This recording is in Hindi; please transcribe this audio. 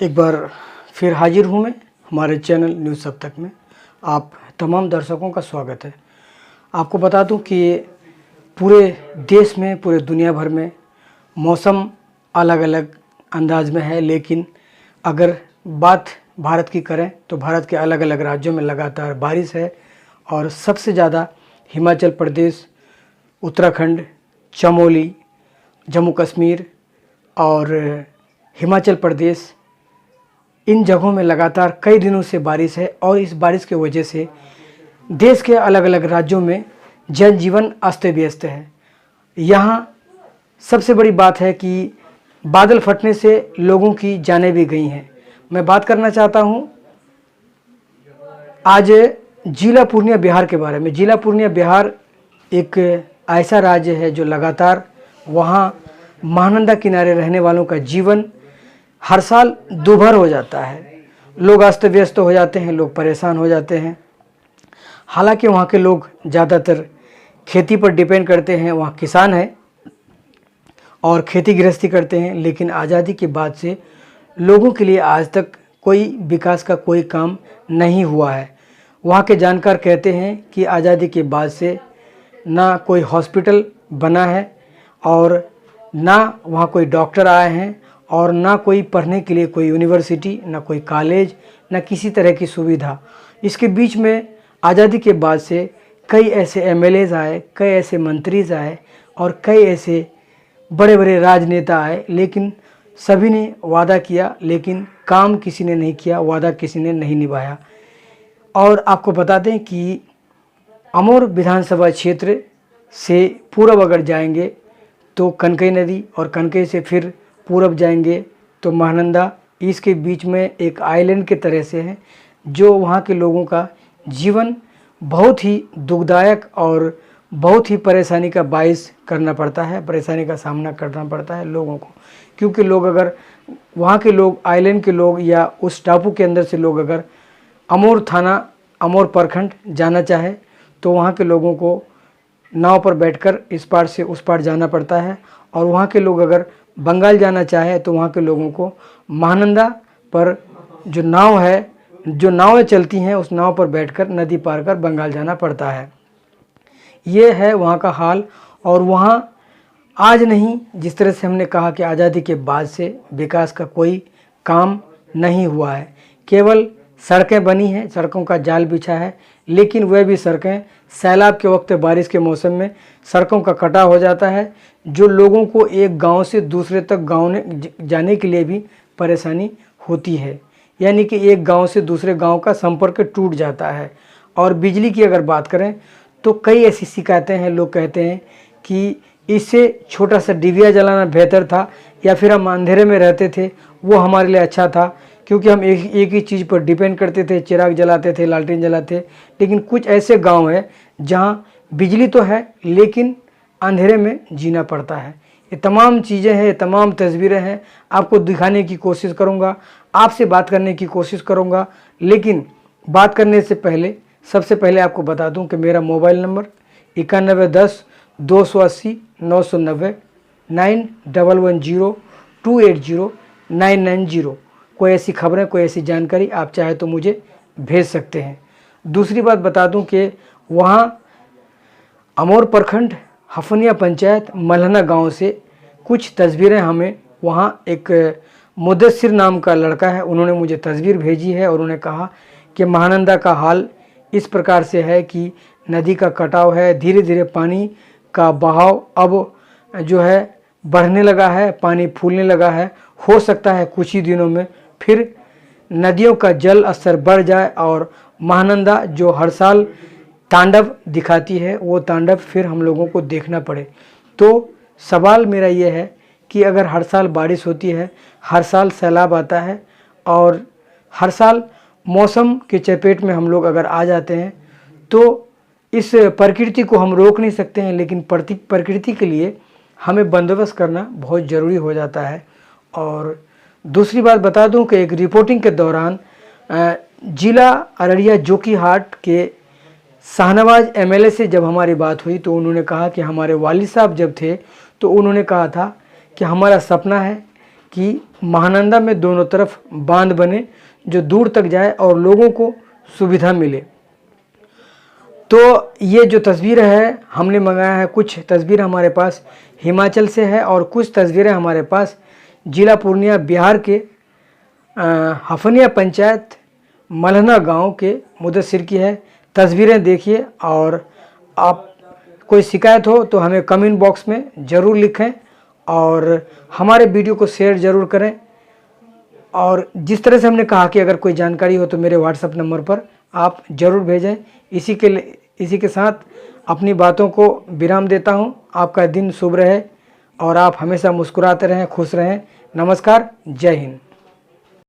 एक बार फिर हाजिर हूँ मैं हमारे चैनल न्यूज़ सब तक में। आप तमाम दर्शकों का स्वागत है। आपको बता दूं कि पूरे देश में, पूरे दुनिया भर में मौसम अलग अलग अंदाज में है, लेकिन अगर बात भारत की करें तो भारत के अलग अलग राज्यों में लगातार बारिश है और सबसे ज़्यादा हिमाचल प्रदेश, उत्तराखंड, चमोली, जम्मू कश्मीर और हिमाचल प्रदेश, इन जगहों में लगातार कई दिनों से बारिश है और इस बारिश की वजह से देश के अलग अलग राज्यों में जनजीवन अस्त व्यस्त है। यहाँ सबसे बड़ी बात है कि बादल फटने से लोगों की जानें भी गई हैं। मैं बात करना चाहता हूँ आज जिला पूर्णिया बिहार के बारे में। जिला पूर्णिया बिहार एक ऐसा राज्य है जो लगातार वहाँ महानंदा किनारे रहने वालों का जीवन हर साल दुभर हो जाता है। लोग अस्त व्यस्त हो जाते हैं, लोग परेशान हो जाते हैं। हालांकि वहाँ के लोग ज़्यादातर खेती पर डिपेंड करते हैं, वहाँ किसान हैं और खेती गृहस्थी करते हैं, लेकिन आज़ादी के बाद से लोगों के लिए आज तक कोई विकास का कोई काम नहीं हुआ है। वहाँ के जानकार कहते हैं कि आज़ादी के बाद से ना कोई हॉस्पिटल बना है और ना वहाँ कोई डॉक्टर आए हैं और ना कोई पढ़ने के लिए कोई यूनिवर्सिटी, ना कोई कॉलेज, ना किसी तरह की सुविधा। इसके बीच में आज़ादी के बाद से कई ऐसे एमएलएज आए, कई ऐसे मंत्रीज आए और कई ऐसे बड़े बड़े राजनेता आए, लेकिन सभी ने वादा किया लेकिन काम किसी ने नहीं किया, वादा किसी ने नहीं निभाया। और आपको बता दें कि अमोर विधानसभा क्षेत्र से पूर्व अगर जाएंगे तो कनकई नदी और कनकई से फिर पूरब जाएंगे तो महानंदा, इसके बीच में एक आइलैंड के तरह से है जो वहाँ के लोगों का जीवन बहुत ही दुखदायक और बहुत ही परेशानी का बायस करना पड़ता है, परेशानी का सामना करना पड़ता है लोगों को। क्योंकि लोग अगर वहाँ के लोग, आइलैंड के लोग या उस टापू के अंदर से लोग अगर अमोर थाना, अमोर प्रखंड जाना चाहे तो वहाँ के लोगों को नाव पर बैठकर इस पार से उस पार जाना पड़ता है। और वहाँ के लोग अगर बंगाल जाना चाहे तो वहाँ के लोगों को महानंदा पर जो नाव है, जो नावें चलती हैं, उस नाव पर बैठकर नदी पार कर बंगाल जाना पड़ता है। ये है वहाँ का हाल। और वहाँ आज नहीं, जिस तरह से हमने कहा कि आज़ादी के बाद से विकास का कोई काम नहीं हुआ है, केवल सड़कें बनी हैं, सड़कों का जाल बिछा है, लेकिन वह भी सड़कें सैलाब के वक्त, बारिश के मौसम में सड़कों का कटाव हो जाता है, जो लोगों को एक गांव से दूसरे तक गांव जाने के लिए भी परेशानी होती है। यानी कि एक गांव से दूसरे गांव का संपर्क टूट जाता है। और बिजली की अगर बात करें तो कई ऐसी शिकायतें हैं। लोग कहते हैं कि इससे छोटा सा डिबिया जलाना बेहतर था, या फिर हम अंधेरे में रहते थे वो हमारे लिए अच्छा था, क्योंकि हम एक ही चीज़ पर डिपेंड करते थे, चिराग जलाते थे, लालटेन जलाते। लेकिन कुछ ऐसे गांव हैं जहां बिजली तो है लेकिन अंधेरे में जीना पड़ता है। ये तमाम चीज़ें हैं, ये तमाम तस्वीरें हैं, आपको दिखाने की कोशिश करूंगा, आपसे बात करने की कोशिश करूंगा। लेकिन बात करने से पहले सबसे पहले आपको बता दूं कि मेरा मोबाइल नंबर 9110 280 990 9110 280 990। कोई ऐसी खबरें, कोई ऐसी जानकारी आप चाहे तो मुझे भेज सकते हैं। दूसरी बात बता दूं कि वहाँ अमोर प्रखंड, हफनिया पंचायत, मलहना गांव से कुछ तस्वीरें हमें, वहाँ एक मुदस्सिर नाम का लड़का है, उन्होंने मुझे तस्वीर भेजी है और उन्होंने कहा कि महानंदा का हाल इस प्रकार से है कि नदी का कटाव है, धीरे धीरे पानी का बहाव अब जो है बढ़ने लगा है, पानी फूलने लगा है। हो सकता है कुछ ही दिनों में फिर नदियों का जल स्तर बढ़ जाए और महानंदा जो हर साल तांडव दिखाती है वो तांडव फिर हम लोगों को देखना पड़े। तो सवाल मेरा ये है कि अगर हर साल बारिश होती है, हर साल सैलाब आता है और हर साल मौसम के चपेट में हम लोग अगर आ जाते हैं तो इस प्रकृति को हम रोक नहीं सकते हैं, लेकिन प्रकृति के लिए हमें बंदोबस्त करना बहुत ज़रूरी हो जाता है। और दूसरी बात बता दूं कि एक रिपोर्टिंग के दौरान जिला अररिया जोकीहाट के शाहनवाज एमएलए से जब हमारी बात हुई तो उन्होंने कहा कि हमारे वालिद साहब जब थे तो उन्होंने कहा था कि हमारा सपना है कि महानंदा में दोनों तरफ बांध बने जो दूर तक जाए और लोगों को सुविधा मिले। तो ये जो तस्वीर है हमने मंगाया है, कुछ तस्वीर हमारे पास हिमाचल से है और कुछ तस्वीरें हमारे पास जिला पूर्णिया बिहार के हफनिया पंचायत मलहना गांव के मुदस्सिर की है। तस्वीरें देखिए और आप कोई शिकायत हो तो हमें कमेंट बॉक्स में ज़रूर लिखें और हमारे वीडियो को शेयर ज़रूर करें। और जिस तरह से हमने कहा कि अगर कोई जानकारी हो तो मेरे व्हाट्सएप नंबर पर आप ज़रूर भेजें। इसी के साथ अपनी बातों को विराम देता हूं। आपका दिन शुभ रहे और आप हमेशा मुस्कुराते रहें, खुश रहें। नमस्कार, जय हिंद।